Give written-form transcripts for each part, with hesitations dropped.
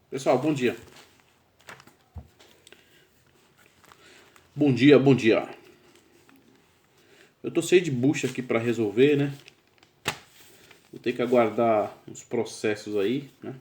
Pessoal, bom dia. Bom dia, bom dia. Eu tô cheio de bucha aqui pra resolver, né? Vou ter que aguardar uns processos aí, né?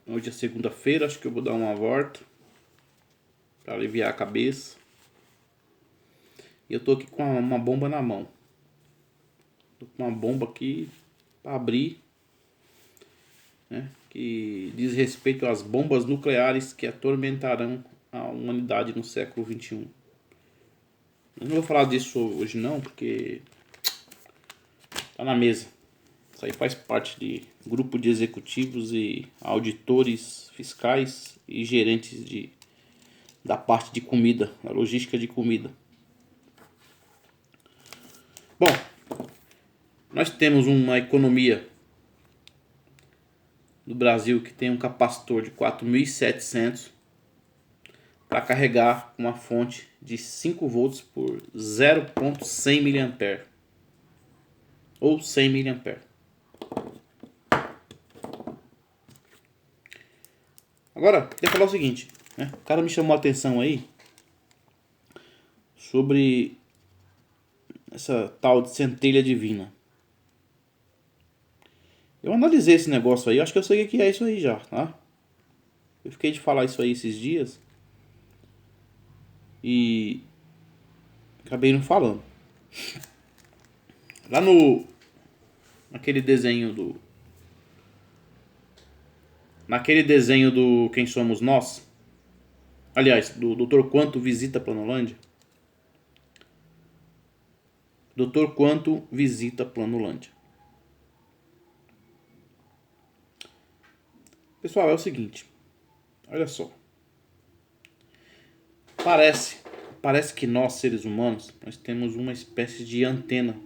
Hoje é segunda-feira, acho que eu vou dar uma volta pra aliviar a cabeça. E eu tô aqui com uma bomba na mão. Tô com uma bomba aqui pra abrir, né? Que diz respeito às bombas nucleares que atormentarão a humanidade no século XXI. Eu não vou falar disso hoje não, porque tá na mesa. Isso aí faz parte de grupo de executivos e auditores fiscais e gerentes da parte de comida, da logística de comida. Bom, nós temos uma economia do Brasil que tem um capacitor de 4.700 para carregar uma fonte de 5 volts por 0,100 mA ou 100 mA. Agora, queria falar o seguinte, né? O cara me chamou a atenção aí sobre essa tal de centelha divina. Eu analisei esse negócio aí, acho que eu sei o que é isso aí já, tá? Eu fiquei de falar isso aí esses dias e acabei não falando. Lá no naquele desenho do naquele desenho do Quem Somos Nós, aliás, do Dr. Quanto visita Planolândia. Dr. Quanto visita Planolândia. Pessoal, é o seguinte, olha só. Parece, parece que nós seres humanos, nós temos uma espécie de antena.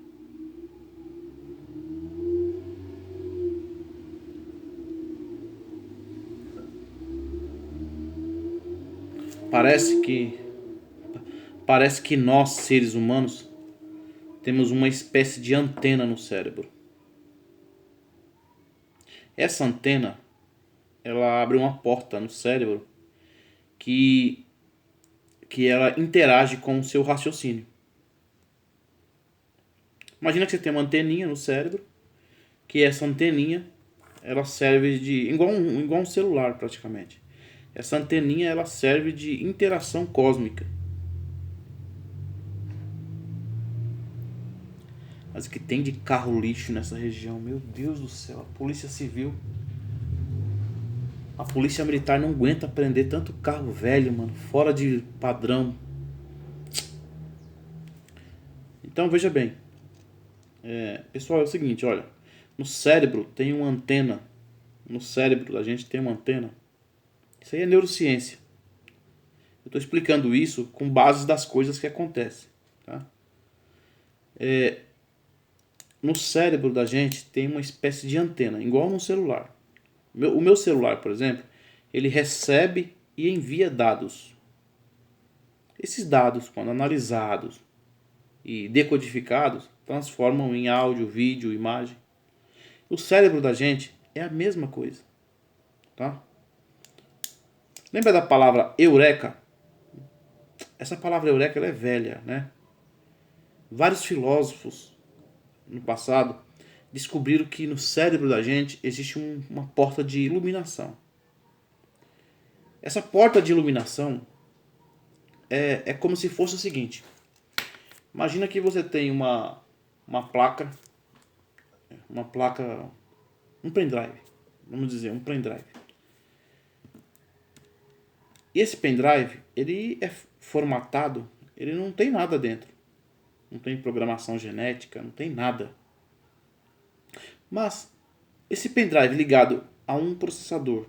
Parece que parece que nós seres humanos temos uma espécie de antena no cérebro. Essa antena, ela abre uma porta no cérebro que ela interage com o seu raciocínio. Imagina que você tem uma anteninha no cérebro, que essa anteninha ela serve de igual um celular praticamente. Essa anteninha ela serve de interação cósmica. Mas o que tem de carro lixo nessa região, meu Deus do céu, a polícia civil, a polícia militar não aguenta prender tanto carro velho, mano, fora de padrão. Então veja bem, pessoal, é o seguinte, olha, no cérebro tem uma antena, no cérebro da gente tem uma antena. Isso aí é neurociência. Eu estou explicando isso com bases das coisas que acontecem, tá? No cérebro da gente tem uma espécie de antena, igual no celular. O meu celular, por exemplo, ele recebe e envia dados. Esses dados, quando analisados e decodificados, transformam em áudio, vídeo, imagem. O cérebro da gente é a mesma coisa, tá? Lembra da palavra eureka? Essa palavra eureka ela é velha, né? Vários filósofos no passado descobriram que no cérebro da gente existe uma porta de iluminação. Essa porta de iluminação é como se fosse o seguinte. Imagina que você tem uma placa, um pendrive, vamos dizer, um pendrive. E esse pendrive, ele é formatado, ele não tem nada dentro. Não tem programação genética, não tem nada. Mas esse pendrive ligado a um processador,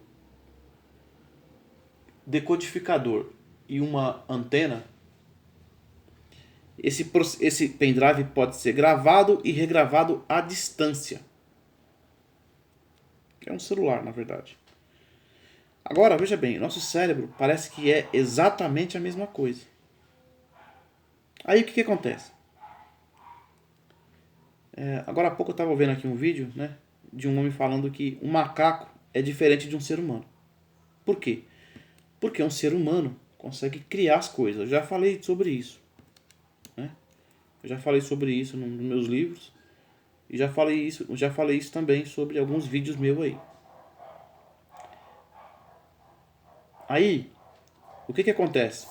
decodificador e uma antena, esse pendrive pode ser gravado e regravado à distância. É um celular, na verdade. Agora, veja bem, nosso cérebro parece que é exatamente a mesma coisa. Aí o que acontece? Agora há pouco eu estava vendo aqui um vídeo, né, de um homem falando que um macaco é diferente de um ser humano. Por quê? Porque um ser humano consegue criar as coisas. Eu já falei sobre isso, né? Eu já falei sobre isso nos meus livros. E já falei isso também sobre alguns vídeos meus aí. Aí, o que acontece?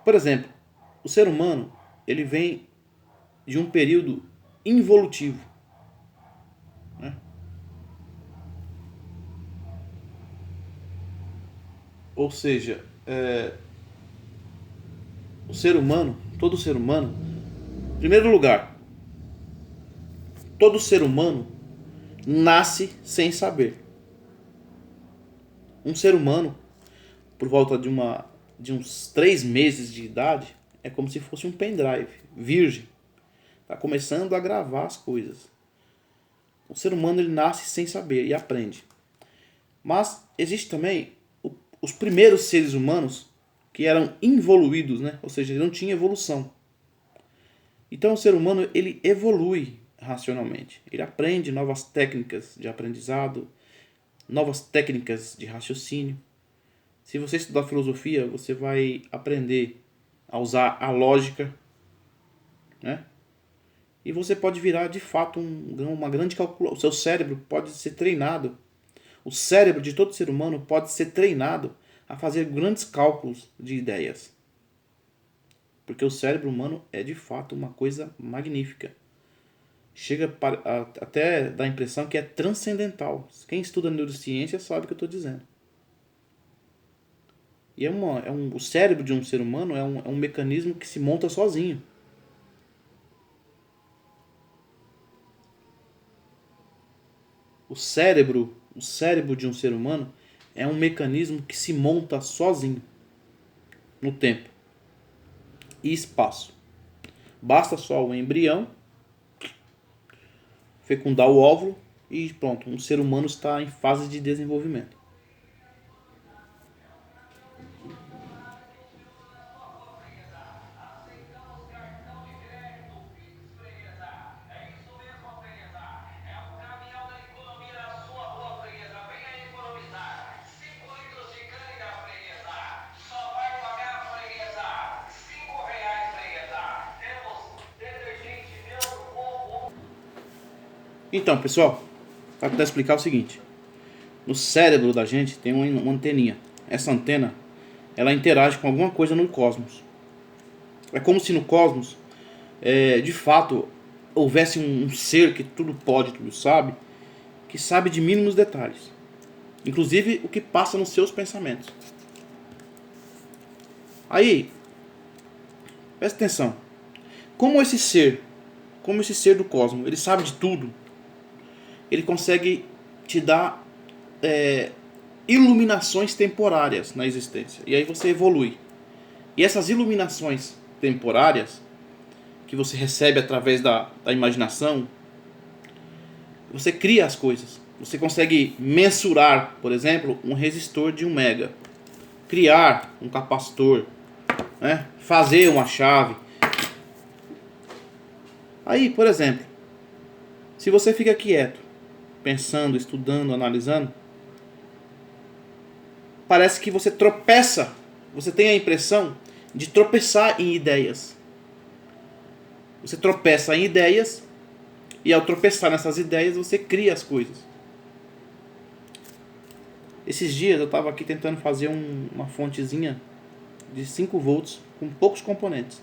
Por exemplo, o ser humano, ele vem de um período involutivo, né? Ou seja, o ser humano, todo ser humano, em primeiro lugar, todo ser humano nasce sem saber. Um ser humano, por volta de uns 3 meses de idade, é como se fosse um pendrive, virgem. Está começando a gravar as coisas. O ser humano ele nasce sem saber e aprende. Mas existe também os primeiros seres humanos que eram involuídos, né? Ou seja, ele não tinha evolução. Então o ser humano ele evolui racionalmente. Ele aprende novas técnicas de aprendizado, novas técnicas de raciocínio. Se você estudar filosofia, você vai aprender a usar a lógica, né? E você pode virar de fato uma grande calculadora. O seu cérebro pode ser treinado. O cérebro de todo ser humano pode ser treinado a fazer grandes cálculos de ideias. Porque o cérebro humano é de fato uma coisa magnífica. Chega até dar a impressão que é transcendental. Quem estuda neurociência sabe o que eu estou dizendo. E o cérebro de um ser humano é um mecanismo que se monta sozinho. O cérebro de um ser humano é um mecanismo que se monta sozinho no tempo e espaço. Basta só o embrião fecundar o óvulo e pronto, um ser humano está em fase de desenvolvimento. Então, pessoal, para tentar explicar o seguinte: no cérebro da gente tem uma anteninha. Essa antena, ela interage com alguma coisa no cosmos. É como se no cosmos, de fato, houvesse um ser que tudo pode, tudo sabe, que sabe de mínimos detalhes, inclusive o que passa nos seus pensamentos. Aí, presta atenção. Como esse ser do cosmos, ele sabe de tudo, ele consegue te dar iluminações temporárias na existência. E aí você evolui. E essas iluminações temporárias que você recebe através da imaginação, você cria as coisas. Você consegue mensurar, por exemplo, um resistor de 1 mega, criar um capacitor, né? Fazer uma chave. Aí, por exemplo, se você fica quieto, pensando, estudando, analisando, parece que você tropeça, você tem a impressão de tropeçar em ideias. Você tropeça em ideias e ao tropeçar nessas ideias você cria as coisas. Esses dias eu estava aqui tentando fazer uma fontezinha de 5 volts com poucos componentes.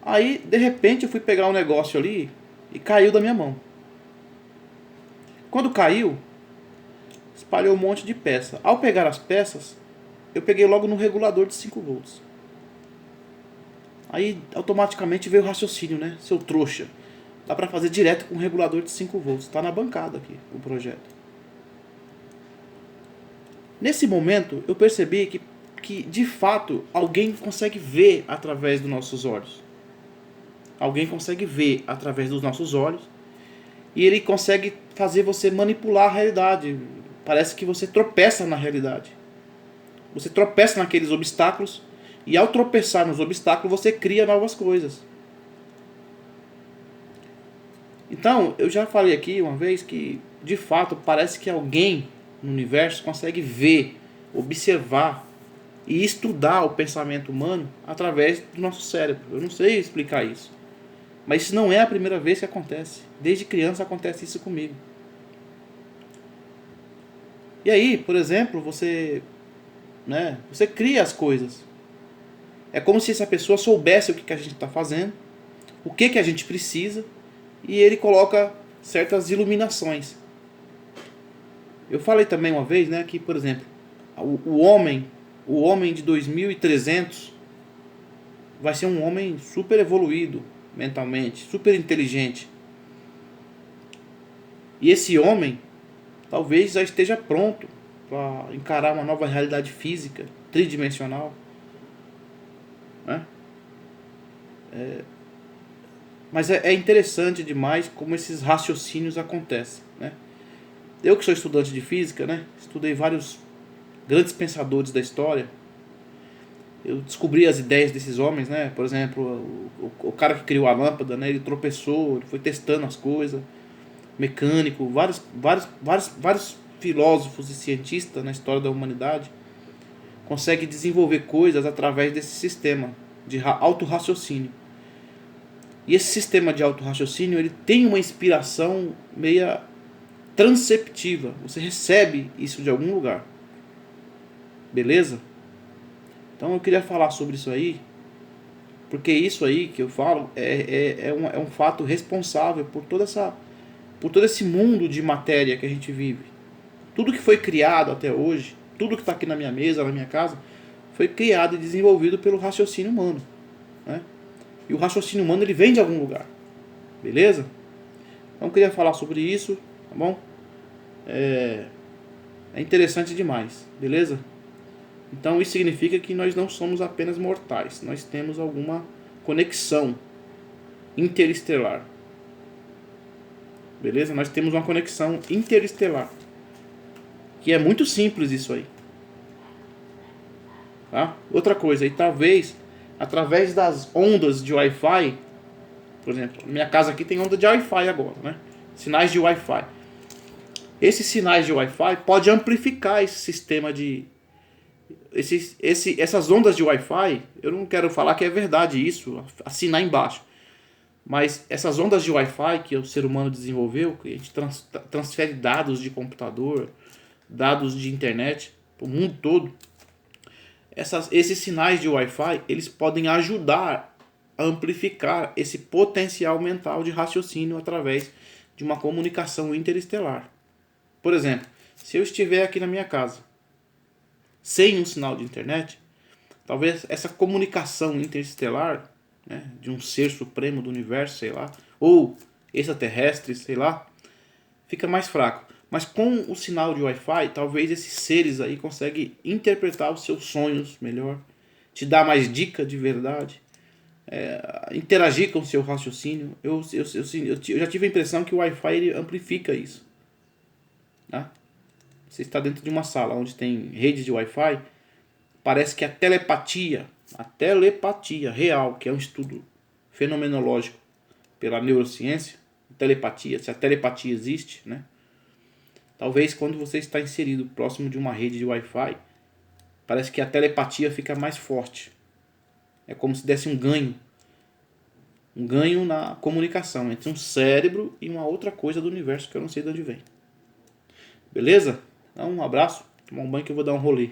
Aí, de repente, eu fui pegar um negócio ali e caiu da minha mão. Quando caiu, espalhou um monte de peça. Ao pegar as peças, eu peguei logo no regulador de 5 volts. Aí, automaticamente veio o raciocínio, né? Seu trouxa. Dá pra fazer direto com um regulador de 5 volts. Tá na bancada aqui, o projeto. Nesse momento, eu percebi que de fato, alguém consegue ver através dos nossos olhos. Alguém consegue ver através dos nossos olhos. E ele consegue fazer você manipular a realidade. Parece que você tropeça na realidade. Você tropeça naqueles obstáculos E ao tropeçar nos obstáculos, você cria novas coisas. Então, eu já falei aqui uma vez que, de fato, parece que alguém no universo consegue ver, observar e estudar o pensamento humano através do nosso cérebro. Eu não sei explicar isso. Mas isso não é a primeira vez que acontece. Desde criança acontece isso comigo. E aí, por exemplo, você cria as coisas. É como se essa pessoa soubesse o que a gente está fazendo, o que a gente precisa, e ele coloca certas iluminações. Eu falei também uma vez, né, que, por exemplo, o homem de 2300 vai ser um homem super evoluído mentalmente, super inteligente. E esse homem talvez já esteja pronto para encarar uma nova realidade física, tridimensional. Né? Mas é interessante demais como esses raciocínios acontecem. Né? Eu que sou estudante de física, né, estudei vários grandes pensadores da história. Eu descobri as ideias desses homens, né? Por exemplo, o cara que criou a lâmpada, né, ele tropeçou, ele foi testando as coisas. Mecânico, vários filósofos e cientistas na história da humanidade conseguem desenvolver coisas através desse sistema de autorraciocínio. E esse sistema de autorraciocínio, ele tem uma inspiração meia transceptiva. Você recebe isso de algum lugar. Beleza? Então eu queria falar sobre isso aí, porque isso aí que eu falo é um fato responsável por todo esse mundo de matéria que a gente vive. Tudo que foi criado até hoje, tudo que está aqui na minha mesa, na minha casa, foi criado e desenvolvido pelo raciocínio humano. Né? E o raciocínio humano, ele vem de algum lugar. Beleza? Então eu queria falar sobre isso, tá bom? É interessante demais, beleza? Então isso significa que nós não somos apenas mortais, nós temos alguma conexão interestelar. Beleza? Nós temos uma conexão interestelar. Que é muito simples isso aí. Tá? Outra coisa, e talvez através das ondas de Wi-Fi, por exemplo, minha casa aqui tem onda de Wi-Fi agora, né? Sinais de Wi-Fi. Esses sinais de Wi-Fi pode amplificar esse sistema de essas ondas de Wi-Fi. Eu não quero falar que é verdade isso, assinar embaixo. Mas essas ondas de Wi-Fi que o ser humano desenvolveu, que a gente transfere dados de computador, dados de internet para o mundo todo, esses sinais de Wi-Fi, eles podem ajudar a amplificar esse potencial mental de raciocínio através de uma comunicação interestelar. Por exemplo, se eu estiver aqui na minha casa sem um sinal de internet, talvez essa comunicação interestelar, né, de um ser supremo do universo, sei lá, ou extraterrestre, sei lá, fica mais fraco. Mas com o sinal de Wi-Fi, talvez esses seres aí conseguem interpretar os seus sonhos melhor, te dar mais dica de verdade, interagir com o seu raciocínio. Eu já tive a impressão que o Wi-Fi ele amplifica isso. Tá? Você está dentro de uma sala onde tem rede de Wi-Fi, parece que a telepatia real, que é um estudo fenomenológico pela neurociência, telepatia, se a telepatia existe, né? Talvez quando você está inserido próximo de uma rede de Wi-Fi, parece que a telepatia fica mais forte. É como se desse um ganho na comunicação entre um cérebro e uma outra coisa do universo que eu não sei de onde vem. Beleza? Então um abraço, tomar um banho que eu vou dar um rolê.